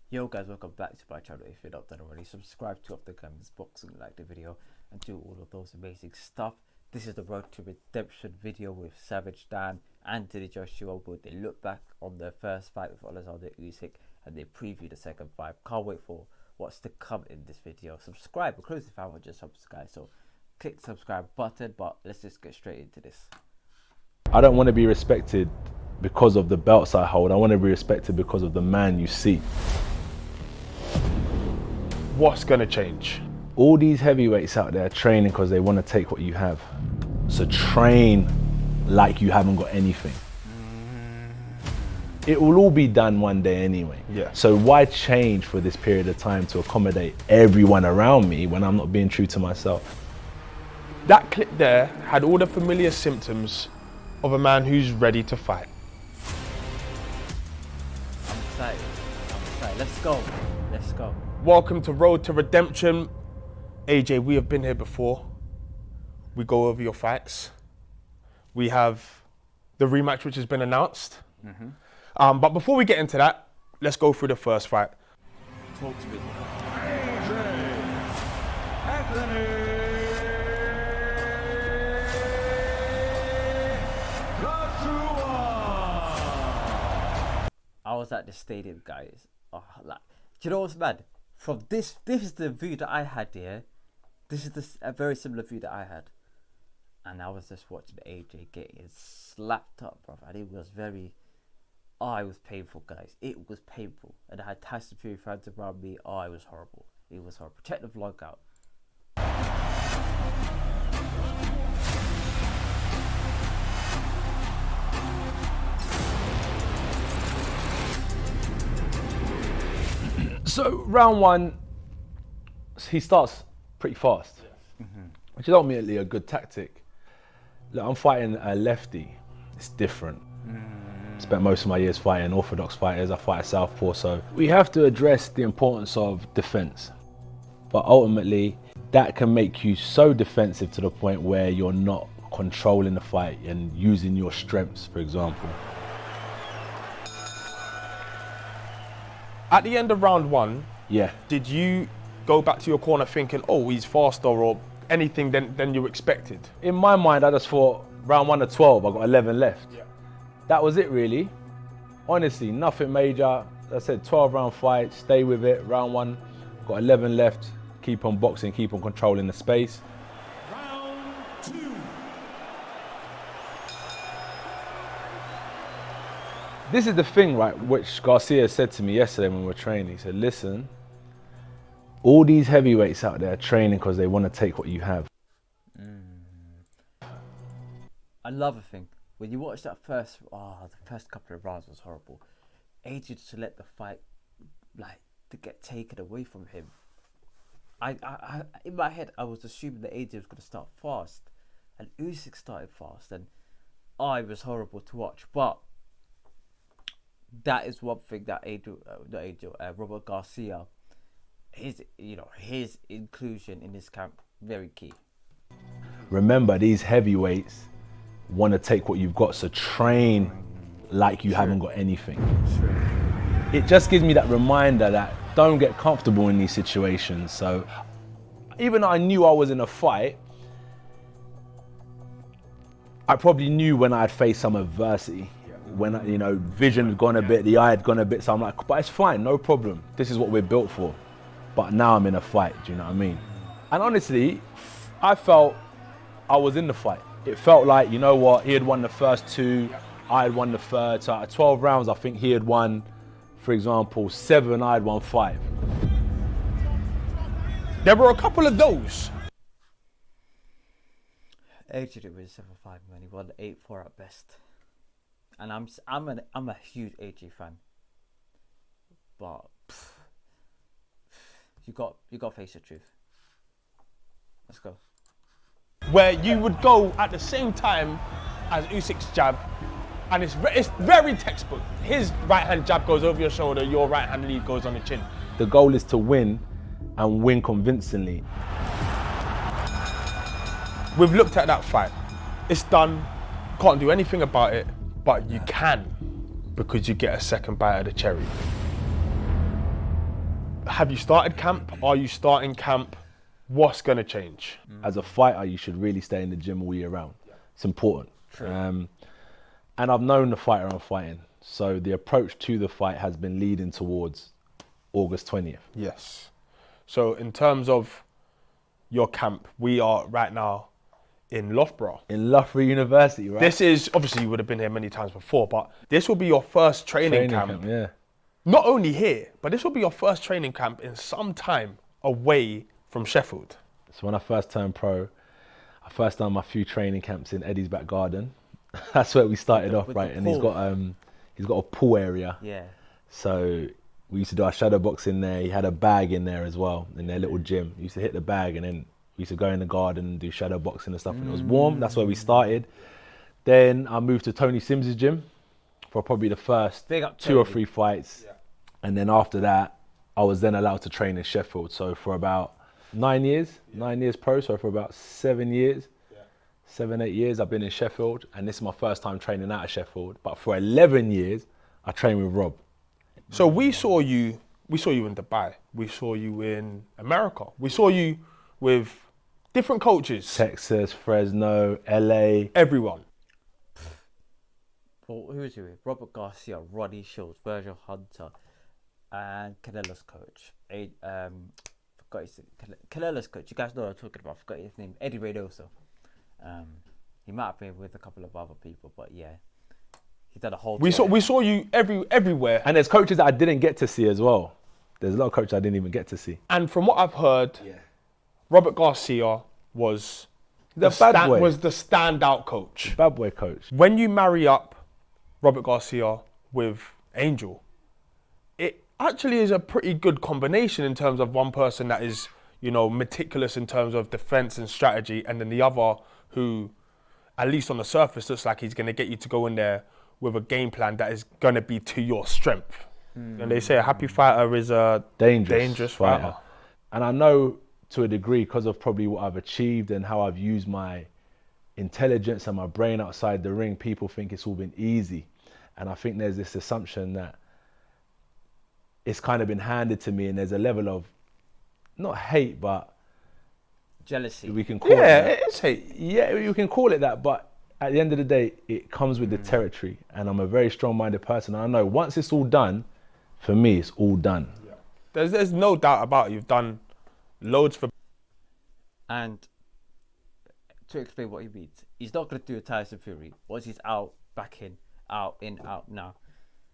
Yo guys, welcome back to my channel. If you're not done already, subscribe to Off the Canvas Boxing, like the video, and do all of those amazing stuff. This is the Road to Redemption video with Savage Dan and Anthony Joshua, where they look back on their first fight with Alexander Usyk and they preview the second fight. Can't wait for what's to come in this video. Subscribe, or close if I want just subscribe. So click the subscribe button, but let's just get straight into this. I don't want to be respected because of the belts I hold. I want to be respected because of the man you see. What's going to change? All these heavyweights out there training because they want to take what you have. So train like you haven't got anything. It will all be done one day anyway. Yeah. So why change for this period of time to accommodate everyone around me when I'm not being true to myself? That clip there had all the familiar symptoms of a man who's ready to fight. I'm excited. Let's go. Let's go. Welcome to Road to Redemption. AJ, we have been here before. We go over your fights. We have the rematch which has been announced. But before we get into that, let's go through the first fight. Talk to me. I was at the stadium, guys. Oh, like, do you know what's mad? From this is the view that I had here. This is a very similar view that I had, and I was just watching AJ getting slapped up, bro. And it was very, it was painful, guys. It was painful, and I had Tyson Fury fans around me. Oh, it was horrible. It was horrible. Check the vlog out. So round one, he starts pretty fast, which is ultimately a good tactic. Look, I'm fighting a lefty. It's different. Spent most of my years fighting orthodox fighters. I fight a southpaw, so we have to address the importance of defense. But ultimately, that can make you so defensive to the point where you're not controlling the fight and using your strengths, for example. At the end of round one, Yeah. did you go back to your corner thinking, oh, he's faster or anything than you expected? In my mind, I just thought round 1 to 12, I got 11 left. Yeah. That was it, really. Honestly, nothing major. I said 12 round fight, stay with it. Round 1, got 11 left. Keep on boxing, keep on controlling the space. Round 2. This is the thing, right, which Garcia said to me yesterday when we were training. He said, listen, all these heavyweights out there training because they want to take what you have. Another thing, when you watch that the first couple of rounds was horrible. AJ just to let the fight, like, to get taken away from him. I in my head, I was assuming that AJ was going to start fast, and Usyk started fast, and it was horrible to watch. But that is one thing that Robert Garcia, his inclusion in his camp, very key. Remember, these heavyweights want to take what you've got, so train like you haven't got anything. It just gives me that reminder that don't get comfortable in these situations. So even though I knew I was in a fight, I probably knew when I'd faced some adversity, when vision had gone a bit, the eye had gone a bit, so I'm like, but it's fine, no problem. This is what we're built for. But now I'm in a fight, do you know what I mean? And honestly, I felt I was in the fight. It felt like, you know what, he had won the first 2, I had won the third. So out of 12 rounds, I think he had won, for example, 7, I had won 5. There were a couple of those. AJ did win 7-5, man. He won 8-4 at best. And I'm a huge AJ fan. But you got to face the truth. Let's go. Where you would go at the same time as Usyk's jab, and it's very textbook. His right hand jab goes over your shoulder, your right hand lead goes on the chin. The goal is to win and win convincingly. We've looked at that fight. It's done. Can't do anything about it, but you can, because you get a second bite of the cherry. Have you started camp? Are you starting camp? What's going to change? As a fighter, you should really stay in the gym all year round. It's important. And I've known the fighter I'm fighting. So the approach to the fight has been leading towards August 20th. Yes. So in terms of your camp, we are right now in Loughborough. In Loughborough University, right? This is, obviously you would have been here many times before, but this will be your first training camp. Yeah. Not only here, but this will be your first training camp in some time away from Sheffield. So when I first turned pro, I first done my few training camps in Eddie's back garden. That's where we started off, right? And he's got a pool area. Yeah. So we used to do our shadow box in there. He had a bag in there as well, in their little gym. We used to hit the bag and then we used to go in the garden and do shadow boxing and stuff. And it was warm. That's where we started. Then I moved to Tony Sims's gym for probably the first Big up 2 or Tony. 3 fights. Yeah. And then after that, I was then allowed to train in Sheffield. So for about 9 years, 9 years pro. So for about 7 years, 7, 8 years, I've been in Sheffield. And this is my first time training out of Sheffield. But for 11 years, I trained with Rob. So we saw you in Dubai. We saw you in America. We saw you with different coaches. Texas, Fresno, LA. Everyone. Well, who was you with? Robert Garcia, Ronnie Shields, Virgil Hunter, and Canelo's coach. Forgot his Canelo's coach. You guys know what I'm talking about. I forgot his name. Eddie Reynoso. He might have been with a couple of other people, but yeah, he did a whole. We saw you everywhere. And there's coaches that I didn't get to see as well. There's a lot of coaches I didn't even get to see. And from what I've heard, Robert Garcia was the standout coach. Bad boy coach. When you marry up Robert Garcia with Angel, it actually is a pretty good combination in terms of one person that is, meticulous in terms of defense and strategy, and then the other who, at least on the surface, looks like he's going to get you to go in there with a game plan that is going to be to your strength. And they say a happy fighter is a dangerous fighter. And I know to a degree, because of probably what I've achieved and how I've used my intelligence and my brain outside the ring, people think it's all been easy. And I think there's this assumption that it's kind of been handed to me, and there's a level of, not hate, but jealousy. We can call it Yeah, that. it's hate. Yeah, you can call it that, but at the end of the day, it comes with the territory, and I'm a very strong-minded person. And I know once it's all done, for me, it's all done. There's no doubt about it. You've done loads for. And to explain what he means, he's not going to do a Tyson Fury. Once he's out, back in, out, in, out. Now,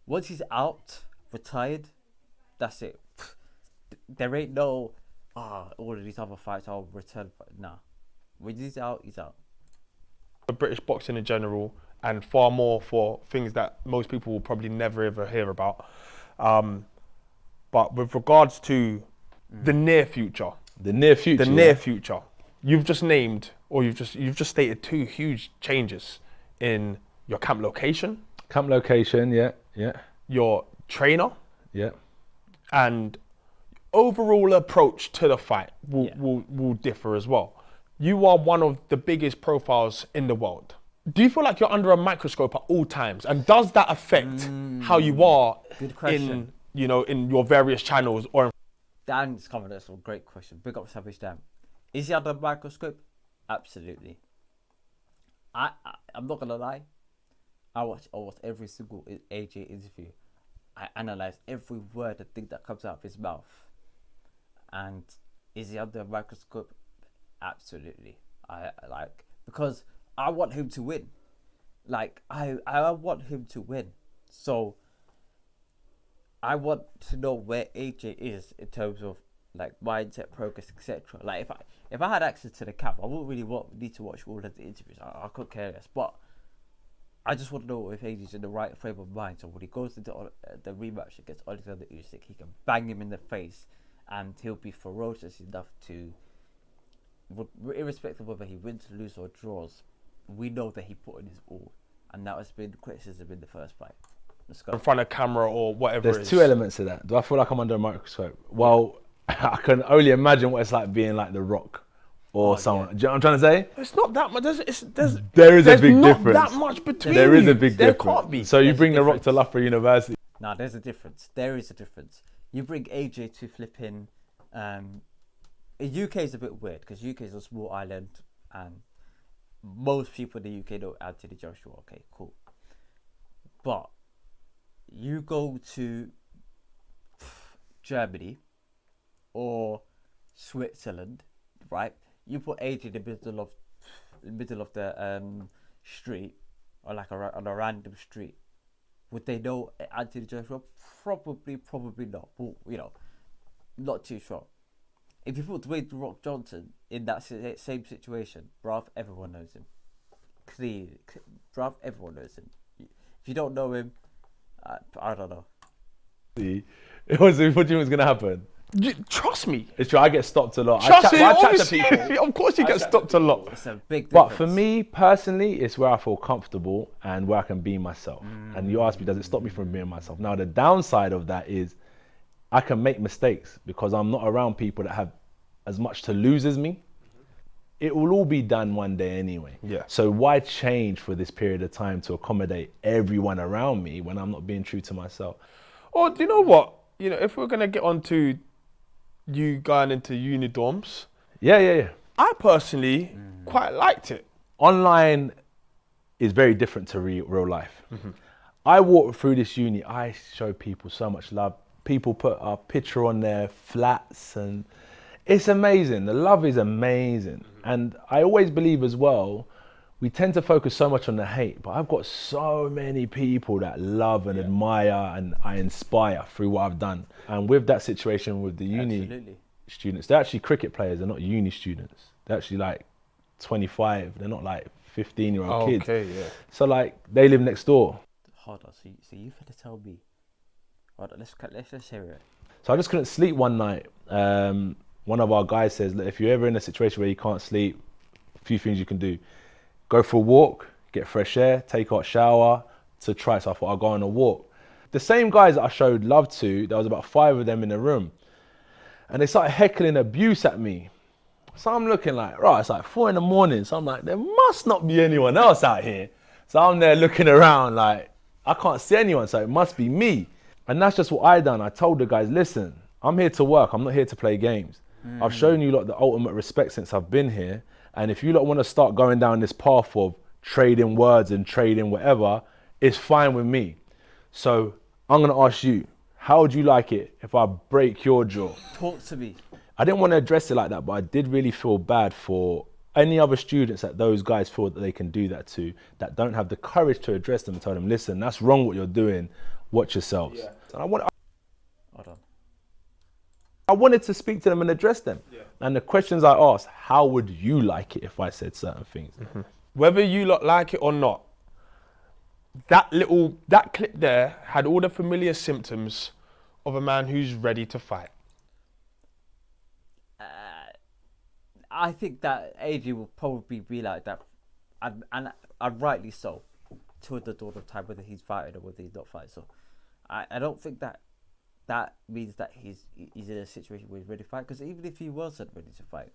once he's out, retired, that's it. There ain't no, all of these other fights, I'll return. Nah. When he's out, he's out. For British boxing in general, and far more for things that most people will probably never ever hear about. But with regards to the near future, you've just named, or you've just stated 2 huge changes in your camp location. Yeah. Your trainer. Yeah. And overall approach to the fight will differ as well. You are one of the biggest profiles in the world. Do you feel like you're under a microscope at all times? And does that affect how you are Good question. in your various channels? Or Dan's covered us. Great question. Big up Savage Dan. Is he under a microscope? Absolutely. I'm not gonna lie. I watch every single AJ interview. I analyze every word and thing that comes out of his mouth. And is he under a microscope? Absolutely. I because I want him to win. I want him to win. So I want to know where AJ is in terms of mindset, progress, etc. If I had access to the camp, I wouldn't really need to watch all of the interviews. I could care less. But I just want to know if AJ's in the right frame of mind. So when he goes into the rematch against Alexander Usyk, he can bang him in the face, and he'll be ferocious enough to, irrespective of whether he wins, loses, or draws, we know that he put in his all, and that has been criticism in the first fight. Let's go. in front of camera or whatever it There's is. 2 elements to that. Do I feel like I'm under a microscope? Well, I can only imagine what it's like being like The Rock or someone. yeah. Do you know what I'm trying to say? It's not that much. There is a big not difference. that much between There is you. a big There difference. can't be. So you There's a bring The Rock to difference. Loughborough University. Nah, there's a difference. There is a difference. You bring AJ to flipping. UK is a bit weird because UK is a small island and most people in the UK know Anthony Joshua. Okay, cool. But you go to Germany or Switzerland, right? You put AJ in the middle of the street, or like on a random street. Would they know Anthony Joshua? Probably not. But, you know, not too sure. If you put Dwayne The Rock Johnson in that same situation, bruv, everyone knows him. Clearly, bruv, everyone knows him. If you don't know him, I don't know. See, what do you think was gonna happen? Trust me. It's true. I get stopped a lot. Trust me. I chat to Obviously, people. of course, you get stopped a lot. It's a big difference. But for me personally, it's where I feel comfortable and where I can be myself. And you ask me, does it stop me from being myself? Now, the downside of that is I can make mistakes because I'm not around people that have as much to lose as me. It will all be done one day anyway. Yeah. So why change for this period of time to accommodate everyone around me when I'm not being true to myself? Or do you know what? You know, if we're gonna get on to you going into uni dorms, Yeah. I personally quite liked it. Online is very different to real life. I walk through this uni, I show people so much love. People put a picture on their flats and it's amazing. The love is amazing. And I always believe as well, we tend to focus so much on the hate, but I've got so many people that love and admire and I inspire through what I've done. And with that situation with the uni students, they're actually cricket players, they're not uni students. They're actually like 25, they're not like 15-year-old kids. Okay, yeah. So like, they live next door. Hold on, so you finna tell me? Hold on, let's hear it. So I just couldn't sleep one night. One of our guys says, look, if you're ever in a situation where you can't sleep, a few things you can do. Go for a walk, get fresh air, take a hot shower to try. So I thought I'll go on a walk. The same guys that I showed love to, there was about 5 of them in the room. And they started heckling abuse at me. So I'm looking like, right, it's like 4 in the morning. So I'm like, there must not be anyone else out here. So I'm there looking around like, I can't see anyone, so it must be me. And that's just what I done. I told the guys, listen, I'm here to work. I'm not here to play games. I've shown you lot the ultimate respect since I've been here. And if you lot want to start going down this path of trading words and trading whatever, it's fine with me. So I'm going to ask you, how would you like it if I break your jaw? Talk to me. I didn't want to address it like that, but I did really feel bad for any other students that those guys feel that they can do that to, that don't have the courage to address them and tell them, listen, that's wrong what you're doing, watch yourselves. Yeah. And Hold on. I wanted to speak to them and address them. Yeah. And the questions I asked, how would you like it if I said certain things? Whether you lot like it or not, that clip there had all the familiar symptoms of a man who's ready to fight. I think that AJ will probably be like that, and rightly so, to the dawn of time, whether he's fighting or whether he's not fighting. So, I don't think that means that he's in a situation where he's ready to fight. Because even if he wasn't ready to fight,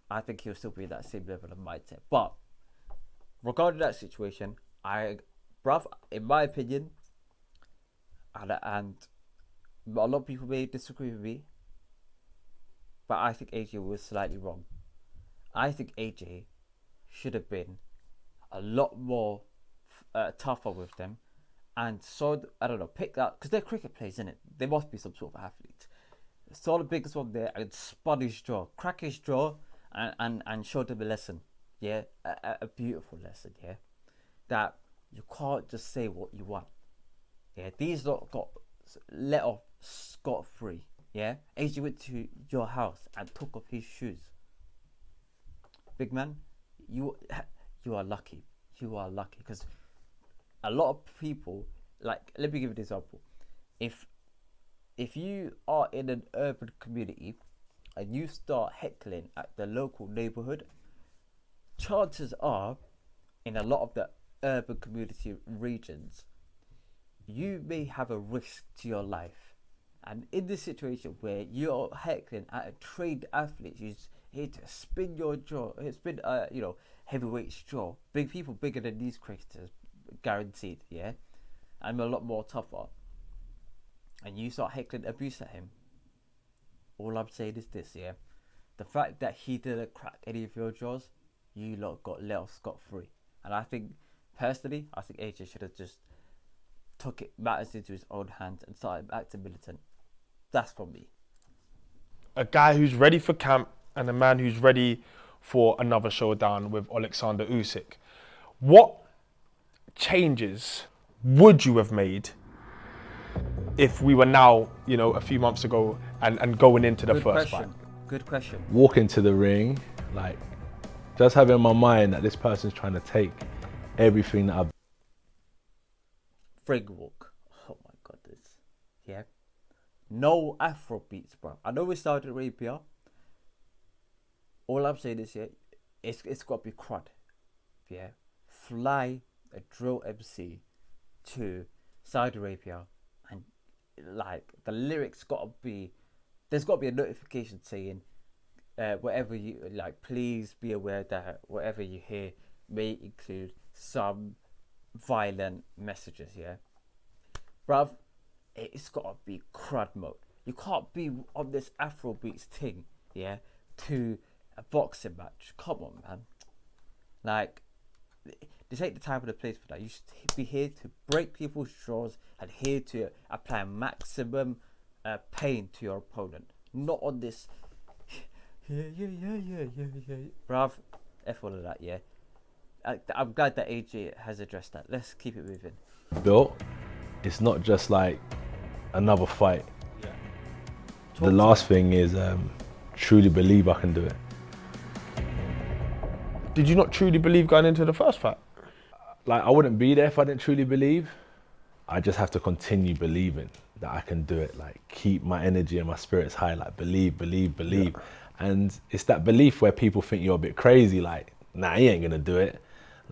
I think he'll still be in that same level of mindset. But regarding that situation, bruv, in my opinion, and a lot of people may disagree with me, but I think AJ was slightly wrong. I think AJ should have been a lot more tougher with them, and so I don't know, pick that, because they're cricket players, innit? They must be some sort of athlete. Saw the biggest one there and spun his jaw, crack his jaw, and showed them a lesson. Yeah, a beautiful lesson. Yeah, that you can't just say what you want. Yeah, these lot got let off scot-free. Yeah, AJ went to your house and took off his shoes. Big man, you are lucky. You are lucky, because a lot of people, like, let me give you an example. If you are in an urban community and you start heckling at the local neighborhood, chances are, in a lot of the urban community regions, you may have a risk to your life. And in this situation where you're heckling at a trained athlete who's here to spin your jaw, spin heavyweight's jaw, big people bigger than these cricketers, guaranteed, yeah, and a lot more tougher. and you start heckling abuse at him, all I'm saying is this, yeah. The fact that he didn't crack any of your jaws, you lot got let off scot-free. And I think, personally, I think AJ should have just took matters into his own hands and started acting militant. That's from me. A guy who's ready for camp and a man who's ready for another showdown with Alexander Usyk. What changes would you have made if we were now, you know, a few months ago and going into the first fight? Good question. Walk into the ring, like, just have in my mind that this person's trying to take everything that I've... Frig walk. Oh my goodness. Yeah. No Afro beats, bro. I know it's Saudi Arabia. All I'm saying is, yeah, it's got to be crud. Yeah. Fly a drill MC to Saudi Arabia, and like the lyrics got to be, there's got to be a notification saying, whatever you like, please be aware that whatever you hear may include some violent messages. Yeah, bruv, it's got to be crud mode. You can't be on this Afrobeats thing, yeah, to a boxing match. Come on, man. Like, this ain't the time or the place for that. You should be here to break people's jaws and here to apply maximum pain to your opponent. Not on this. Yeah. Bruv, F all of that, yeah. I'm glad that AJ has addressed that. Let's keep it moving. built. It's not just like another fight. Yeah. The last thing is truly believe I can do it. Did you not truly believe going into the first fight? Like, I wouldn't be there if I didn't truly believe. I just have to continue believing that I can do it. Like, keep my energy and my spirits high. Like, believe. Yeah. And it's that belief where people think you're a bit crazy. Like, nah, he ain't gonna do it.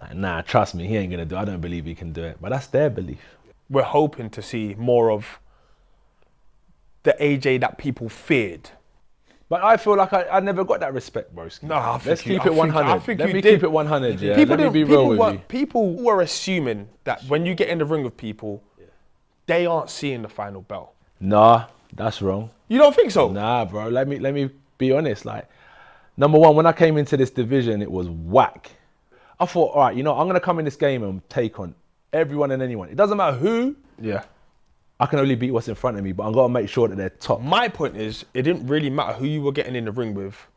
Like, nah, trust me, he ain't gonna do it. I don't believe he can do it. But that's their belief. We're hoping to see more of the AJ that people feared. But I feel like I never got that respect, broski. No, I think Let's you- keep I it 100. think Let you me did. keep it 100, yeah? People Let me didn't- be people real with were, you. People were assuming that when you get in the ring with people, they aren't seeing the final bell. Nah, that's wrong. You don't think so? Nah, bro, let me be honest. Like, number one, when I came into this division, it was whack. I thought, all right, you know, I'm gonna come in this game and take on everyone and anyone. It doesn't matter who, Yeah. I can only beat what's in front of me, but I'm gonna make sure that they're top. My point is, it didn't really matter who you were getting in the ring with.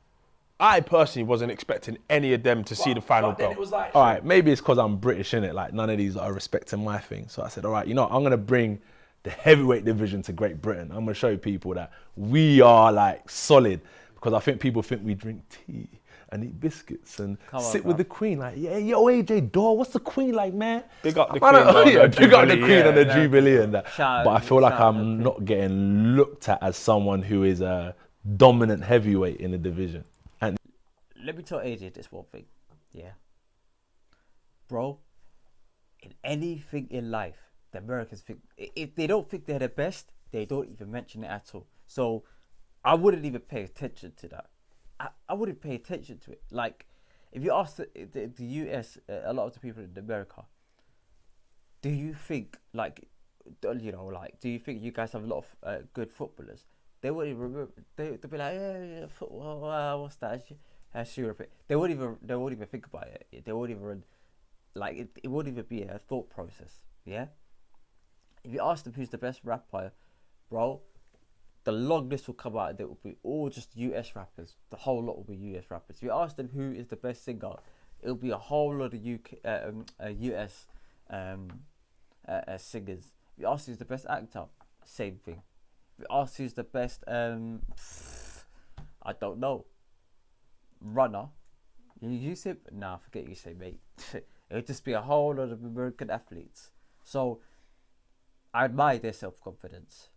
I personally wasn't expecting any of them to see the final bell. Like, all right, maybe it's because I'm British, innit? Like, none of these are respecting my thing. So I said, all right, you know, I'm gonna bring the heavyweight division to Great Britain. I'm gonna show people that we are like solid, because I think people think we drink tea and eat biscuits and sit with the Queen. Like, yeah, yo, AJ Dawg, what's the Queen like, man? Big up the I don't know, Queen. yeah, big up the Jubilee, Queen and the yeah. Jubilee and that. Shout But I out- feel like shout out the I'm Queen. not getting looked at as someone who is a dominant heavyweight in the division. And Let me tell AJ this one thing, yeah. Bro, in anything in life, the Americans think, if they don't think they're the best, they don't even mention it at all. So I wouldn't even pay attention to that. I wouldn't pay attention to it. Like, if you ask the US, a lot of the people in America, do you think, like, you know, like, do you think you guys have a lot of good footballers? They wouldn't even remember. They'll be like, yeah, football, what's that? That's Europe. They won't even think about it. They won't even, like, it won't even be a thought process. Yeah. If you ask them who's the best rapper, bro, the long list will come out. They will be all just US rappers. The whole lot will be US rappers. If you ask them who is the best singer, it'll be a whole lot of US singers. If you ask who's the best actor, same thing. If you ask who's the best, I don't know, runner, you say, nah, forget you say, mate. It'll just be a whole lot of American athletes. So I admire their self-confidence,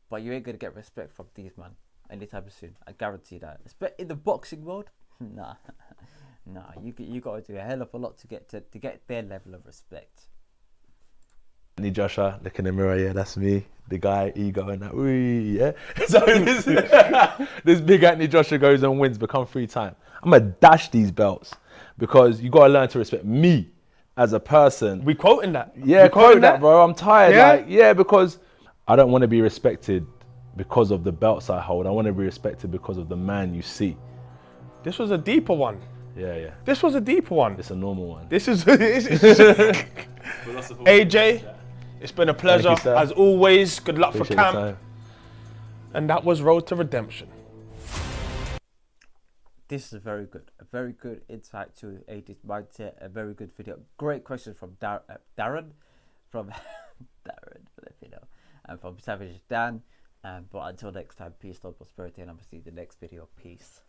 but you ain't gonna get respect from these man anytime soon. I guarantee that. In the boxing world, nah. You gotta do a hell of a lot to get their level of respect. Anthony Joshua, look in the mirror, yeah, that's me. The guy, ego and that, wee, yeah. So this big Anthony Joshua goes and wins, become 3-time. I'm gonna dash these belts because you gotta learn to respect me as a person. We quoting that. Yeah, We quote that, bro. I'm tired. Yeah? Like, yeah, because I don't want to be respected because of the belts I hold. I want to be respected because of the man you see. This was a deeper one. Yeah, yeah. This was a deeper one. It's a normal one. This is AJ. It's been a pleasure sir. as always. Good luck Appreciate for your camp. time. And that was Road to Redemption. This is a very good insight to AJ's mindset. A very good video. Great question from Darren, from Darren Filipino, and from Savage Dan. But until next time, peace, love, prosperity, and I'm gonna see you in the next video. Peace.